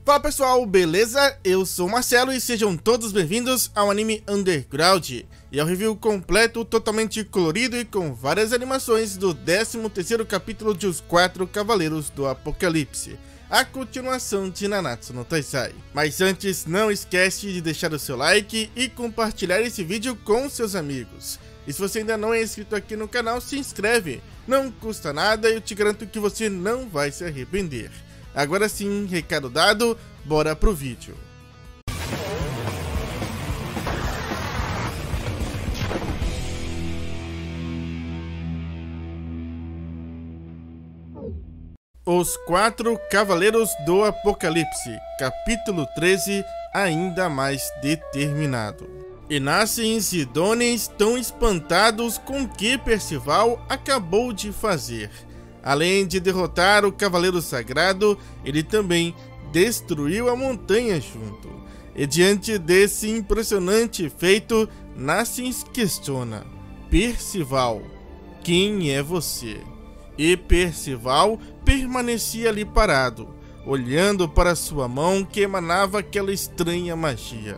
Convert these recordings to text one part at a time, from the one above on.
Fala pessoal, beleza? Eu sou o Marcelo e sejam todos bem-vindos ao Anime Underground e ao review completo, totalmente colorido e com várias animações do 13º capítulo de Os Quatro Cavaleiros do Apocalipse, a continuação de Nanatsu no Taizai. Mas antes, não esquece de deixar o seu like e compartilhar esse vídeo com seus amigos. E se você ainda não é inscrito aqui no canal, se inscreve, não custa nada e eu te garanto que você não vai se arrepender. Agora sim, recado dado, bora pro vídeo. Os Quatro Cavaleiros do Apocalipse, capítulo 13, ainda mais determinado. Enácens e Doni estão espantados com o que Percival acabou de fazer. Além de derrotar o Cavaleiro Sagrado, ele também destruiu a montanha junto. E diante desse impressionante feito, Enácens questiona: Percival, quem é você? E Percival permanecia ali parado, olhando para sua mão que emanava aquela estranha magia.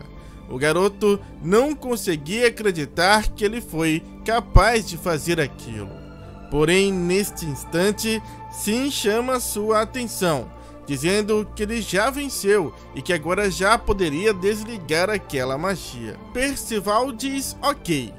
O garoto não conseguia acreditar que ele foi capaz de fazer aquilo. Porém, neste instante, Sim chama sua atenção, dizendo que ele já venceu e que agora já poderia desligar aquela magia. Percival diz ok,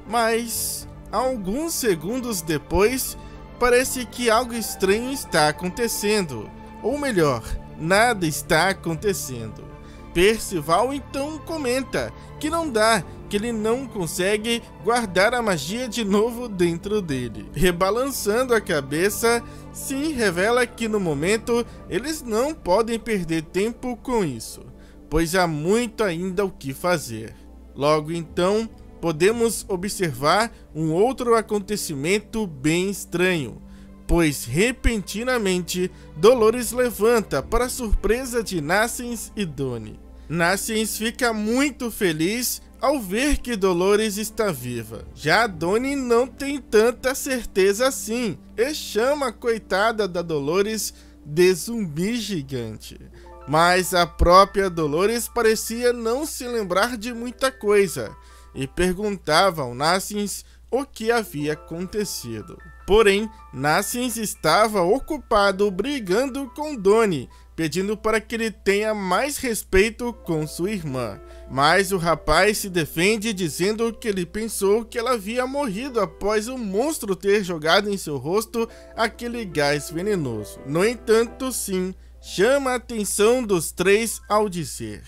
mas alguns segundos depois, parece que algo estranho está acontecendo, ou melhor, nada está acontecendo. Percival então comenta que não dá, que ele não consegue guardar a magia de novo dentro dele. Rebalançando a cabeça, Sim revela que no momento eles não podem perder tempo com isso, pois há muito ainda o que fazer. Logo então, podemos observar um outro acontecimento bem estranho, pois repentinamente Dolores levanta para a surpresa de Enácens e Doni. Enácens fica muito feliz ao ver que Dolores está viva. Já Doni não tem tanta certeza assim e chama a coitada da Dolores de zumbi gigante. Mas a própria Dolores parecia não se lembrar de muita coisa e perguntava ao Enácens o que havia acontecido. Porém, Enácens estava ocupado brigando com Doni, pedindo para que ele tenha mais respeito com sua irmã. Mas o rapaz se defende dizendo que ele pensou que ela havia morrido após o monstro ter jogado em seu rosto aquele gás venenoso. No entanto, Sim chama a atenção dos três ao dizer: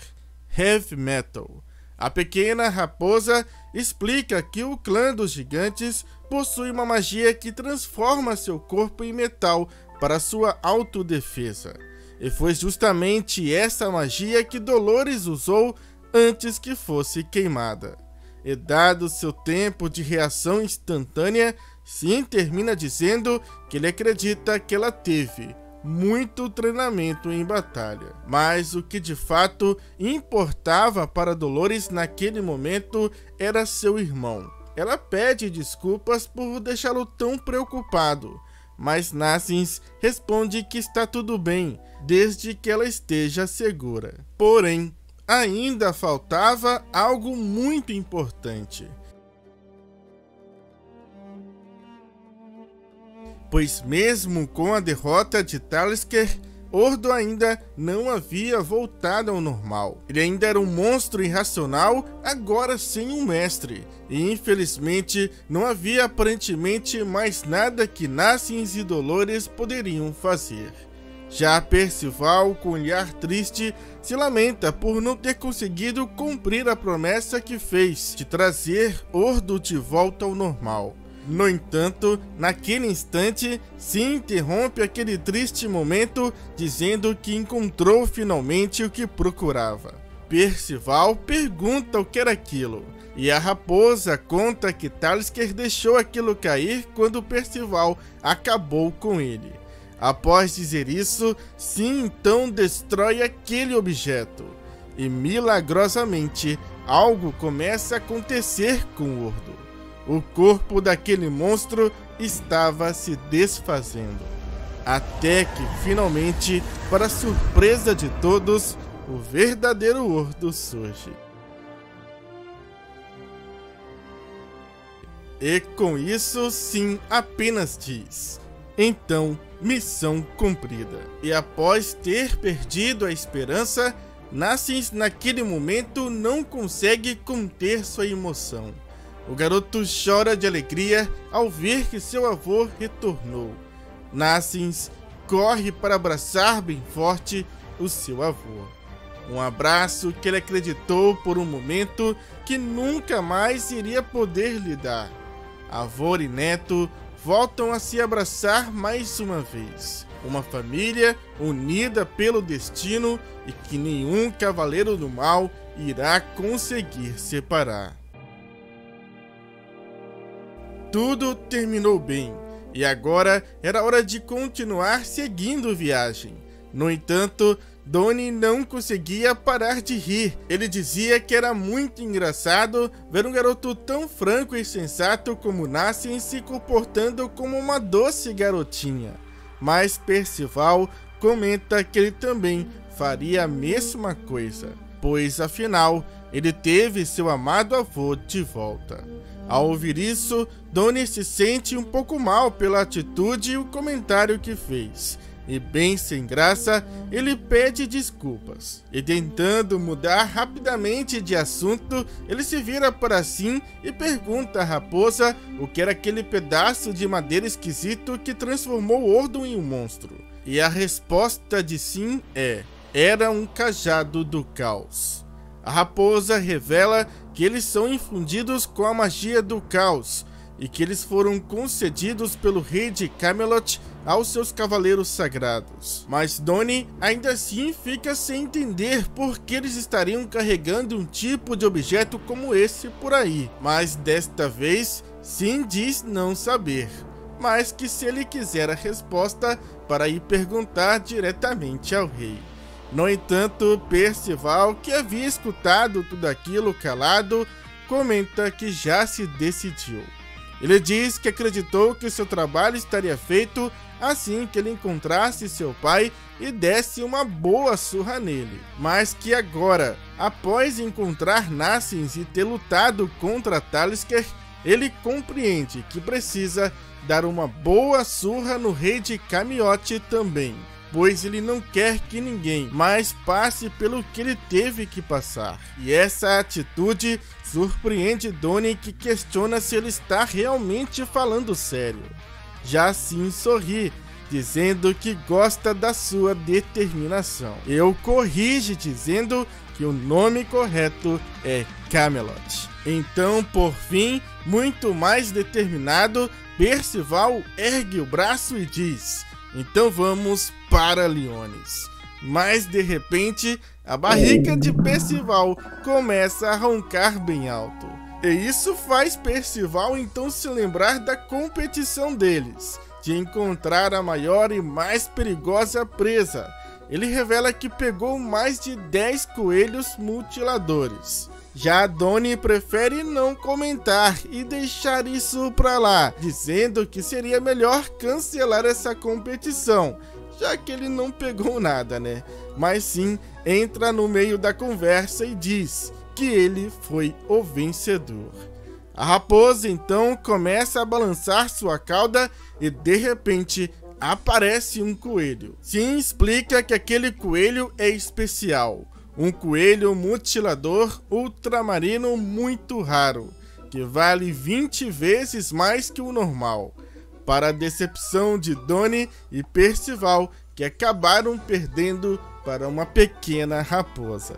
Heavy Metal. A pequena raposa explica que o clã dos gigantes possui uma magia que transforma seu corpo em metal para sua autodefesa. E foi justamente essa magia que Dolores usou antes que fosse queimada. E dado seu tempo de reação instantânea, Sim termina dizendo que ele acredita que ela teve muito treinamento em batalha. Mas o que de fato importava para Dolores naquele momento era seu irmão. Ela pede desculpas por deixá-lo tão preocupado, mas Enácens responde que está tudo bem, desde que ela esteja segura. Porém, ainda faltava algo muito importante. Pois mesmo com a derrota de Talisker, Ordo ainda não havia voltado ao normal. Ele ainda era um monstro irracional, agora sem um mestre. E infelizmente não havia aparentemente mais nada que Enácens e Dolores poderiam fazer. Já Percival, com um olhar triste, se lamenta por não ter conseguido cumprir a promessa que fez de trazer Ordo de volta ao normal. No entanto, naquele instante, Sim interrompe aquele triste momento dizendo que encontrou finalmente o que procurava. Percival pergunta o que era aquilo, e a raposa conta que Talisker deixou aquilo cair quando Percival acabou com ele. Após dizer isso, Sim então destrói aquele objeto, e milagrosamente algo começa a acontecer com Ordo. O corpo daquele monstro estava se desfazendo. até que finalmente, para surpresa de todos, o verdadeiro Ordo surge. E com isso, Sim apenas diz: então, missão cumprida. E após ter perdido a esperança, Nassins naquele momento não consegue conter sua emoção. O garoto chora de alegria ao ver que seu avô retornou. Nassins corre para abraçar bem forte o seu avô. Um abraço que ele acreditou por um momento que nunca mais iria poder lhe dar. Avô e neto voltam a se abraçar mais uma vez. Uma família unida pelo destino e que nenhum cavaleiro do mal irá conseguir separar. Tudo terminou bem, e agora era hora de continuar seguindo viagem. No entanto, Donnie não conseguia parar de rir. Ele dizia que era muito engraçado ver um garoto tão franco e sensato como Nassins se comportando como uma doce garotinha. Mas Percival comenta que ele também faria a mesma coisa, pois afinal ele teve seu amado avô de volta. Ao ouvir isso, Donnie se sente um pouco mal pela atitude e o comentário que fez. E bem sem graça, ele pede desculpas. E tentando mudar rapidamente de assunto, ele se vira para Sim e pergunta à raposa o que era aquele pedaço de madeira esquisito que transformou Ordo em um monstro. E a resposta de Sim era um cajado do caos. A raposa revela que eles são infundidos com a magia do caos e que eles foram concedidos pelo rei de Camelot aos seus cavaleiros sagrados. Mas Donnie ainda assim fica sem entender por que eles estariam carregando um tipo de objeto como esse por aí. Mas desta vez, Sim diz não saber, mas que se ele quiser a resposta para ir perguntar diretamente ao rei. No entanto, Percival, que havia escutado tudo aquilo calado, comenta que já se decidiu. Ele diz que acreditou que seu trabalho estaria feito assim que ele encontrasse seu pai e desse uma boa surra nele. Mas que agora, após encontrar Nassins e ter lutado contra Talisker, ele compreende que precisa dar uma boa surra no rei de Camiote também, pois ele não quer que ninguém mais passe pelo que ele teve que passar. E essa atitude surpreende Donnie, que questiona se ele está realmente falando sério. Já Sim sorri, dizendo que gosta da sua determinação. E o corrige dizendo que o nome correto é Camelot. Então, por fim, muito mais determinado, Percival ergue o braço e diz: então vamos para Liones. Mas de repente, a barriga de Percival começa a roncar bem alto. E isso faz Percival então se lembrar da competição deles, de encontrar a maior e mais perigosa presa. Ele revela que pegou mais de 10 coelhos mutiladores. Já Donnie prefere não comentar e deixar isso pra lá, dizendo que seria melhor cancelar essa competição, já que ele não pegou nada, né? Mas sim entra no meio da conversa e diz que ele foi o vencedor. A raposa então começa a balançar sua cauda e de repente aparece um coelho. Sim explica que aquele coelho é especial. Um coelho mutilador ultramarino muito raro, que vale 20 vezes mais que o normal, para a decepção de Donnie e Percival, que acabaram perdendo para uma pequena raposa.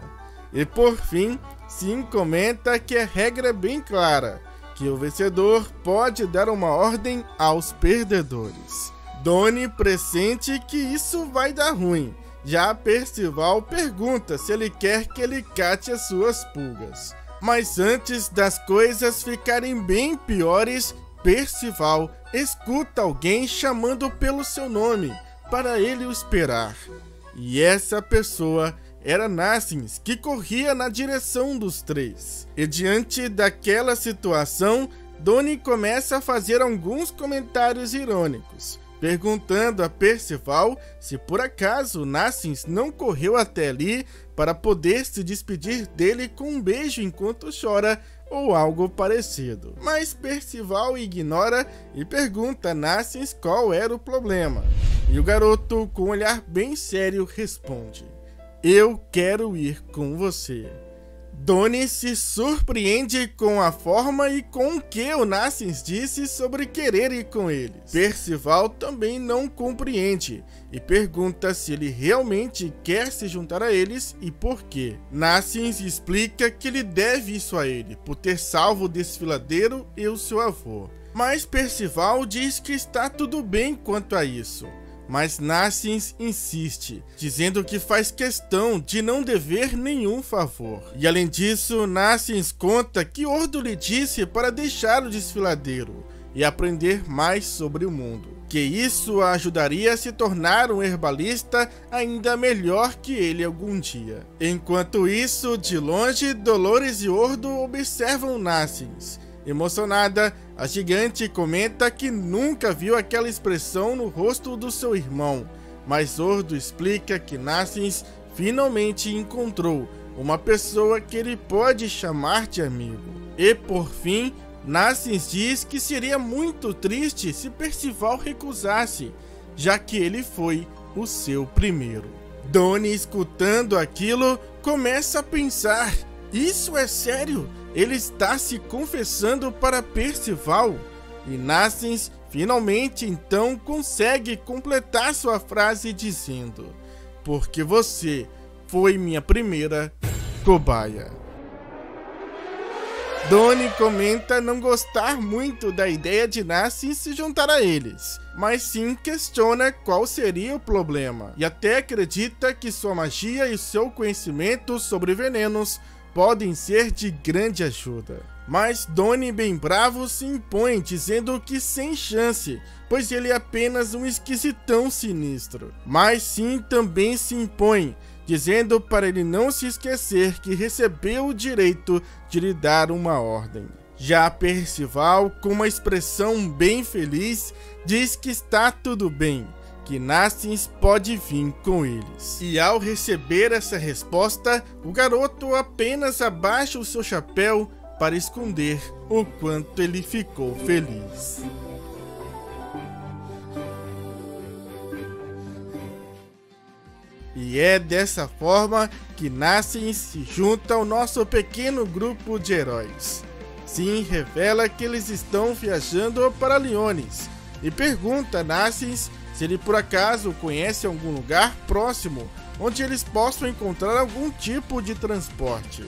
E por fim, Sim comenta que a regra é bem clara, que o vencedor pode dar uma ordem aos perdedores. Donnie pressente que isso vai dar ruim. Já Percival pergunta se ele quer que ele cate as suas pulgas. Mas antes das coisas ficarem bem piores, Percival escuta alguém chamando pelo seu nome, para ele o esperar. E essa pessoa era Nassins, que corria na direção dos três. E diante daquela situação, Donnie começa a fazer alguns comentários irônicos, perguntando a Percival se por acaso Nassins não correu até ali para poder se despedir dele com um beijo enquanto chora ou algo parecido. Mas Percival ignora e pergunta a Nassins qual era o problema. E o garoto, com um olhar bem sério, responde: "Eu quero ir com você." Donnie se surpreende com a forma e com o que o Nassins disse sobre querer ir com eles. Percival também não compreende e pergunta se ele realmente quer se juntar a eles e por quê. Nassins explica que ele deve isso a ele, por ter salvo o desfiladeiro e o seu avô. Mas Percival diz que está tudo bem quanto a isso. Mas Nassins insiste, dizendo que faz questão de não dever nenhum favor. E além disso, Nassins conta que Ordo lhe disse para deixar o desfiladeiro e aprender mais sobre o mundo, que isso a ajudaria a se tornar um herbalista ainda melhor que ele algum dia. Enquanto isso, de longe, Dolores e Ordo observam Nassins. Emocionada, a gigante comenta que nunca viu aquela expressão no rosto do seu irmão, mas Ordo explica que Nassins finalmente encontrou uma pessoa que ele pode chamar de amigo. E por fim, Nassins diz que seria muito triste se Percival recusasse, já que ele foi o seu primeiro. Donnie, escutando aquilo, começa a pensar: isso é sério? Ele está se confessando para Percival? E Nassins finalmente então consegue completar sua frase dizendo: "Porque você foi minha primeira cobaia." Donnie comenta não gostar muito da ideia de Nassins se juntar a eles, mas sim questiona qual seria o problema, e até acredita que sua magia e seu conhecimento sobre venenos podem ser de grande ajuda. Mas Donnie, bem bravo, se impõe, dizendo que sem chance, pois ele é apenas um esquisitão sinistro. Mas sim também se impõe, dizendo para ele não se esquecer que recebeu o direito de lhe dar uma ordem. Já Percival, com uma expressão bem feliz, diz que está tudo bem, que Nassins pode vir com eles. E ao receber essa resposta, o garoto apenas abaixa o seu chapéu para esconder o quanto ele ficou feliz. E é dessa forma que Nassins se junta ao nosso pequeno grupo de heróis. Sim, revela que eles estão viajando para Liones e pergunta a Nassins se ele por acaso conhece algum lugar próximo onde eles possam encontrar algum tipo de transporte.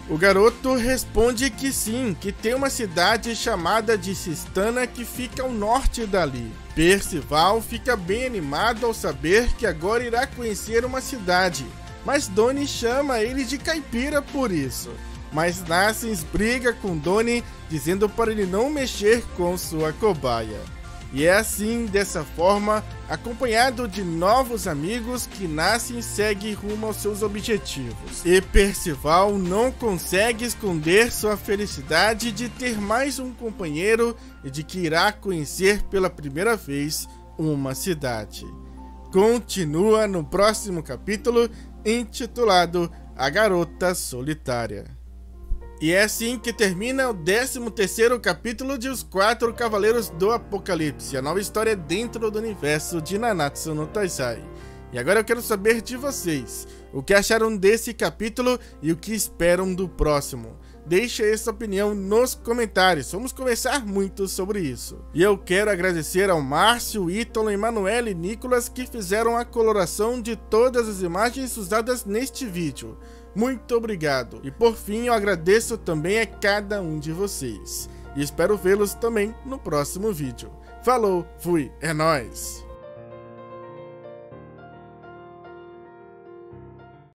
O garoto responde que sim, que tem uma cidade chamada de Cistana que fica ao norte dali. Percival fica bem animado ao saber que agora irá conhecer uma cidade, mas Donnie chama ele de caipira por isso. Mas Nassins briga com Donnie, dizendo para ele não mexer com sua cobaia. E é assim, dessa forma, acompanhado de novos amigos, que Nassins segue rumo aos seus objetivos. E Percival não consegue esconder sua felicidade de ter mais um companheiro e de que irá conhecer pela primeira vez uma cidade. Continua no próximo capítulo, intitulado A Garota Solitária. E é assim que termina o 13º capítulo de Os Quatro Cavaleiros do Apocalipse, a nova história dentro do universo de Nanatsu no Taizai. E agora eu quero saber de vocês, o que acharam desse capítulo e o que esperam do próximo. Deixe essa opinião nos comentários, vamos conversar muito sobre isso. E eu quero agradecer ao Márcio, Ítalo, Emanuele e Nicolas que fizeram a coloração de todas as imagens usadas neste vídeo. Muito obrigado. E por fim, eu agradeço também a cada um de vocês. E espero vê-los também no próximo vídeo. Falou, fui, é nóis!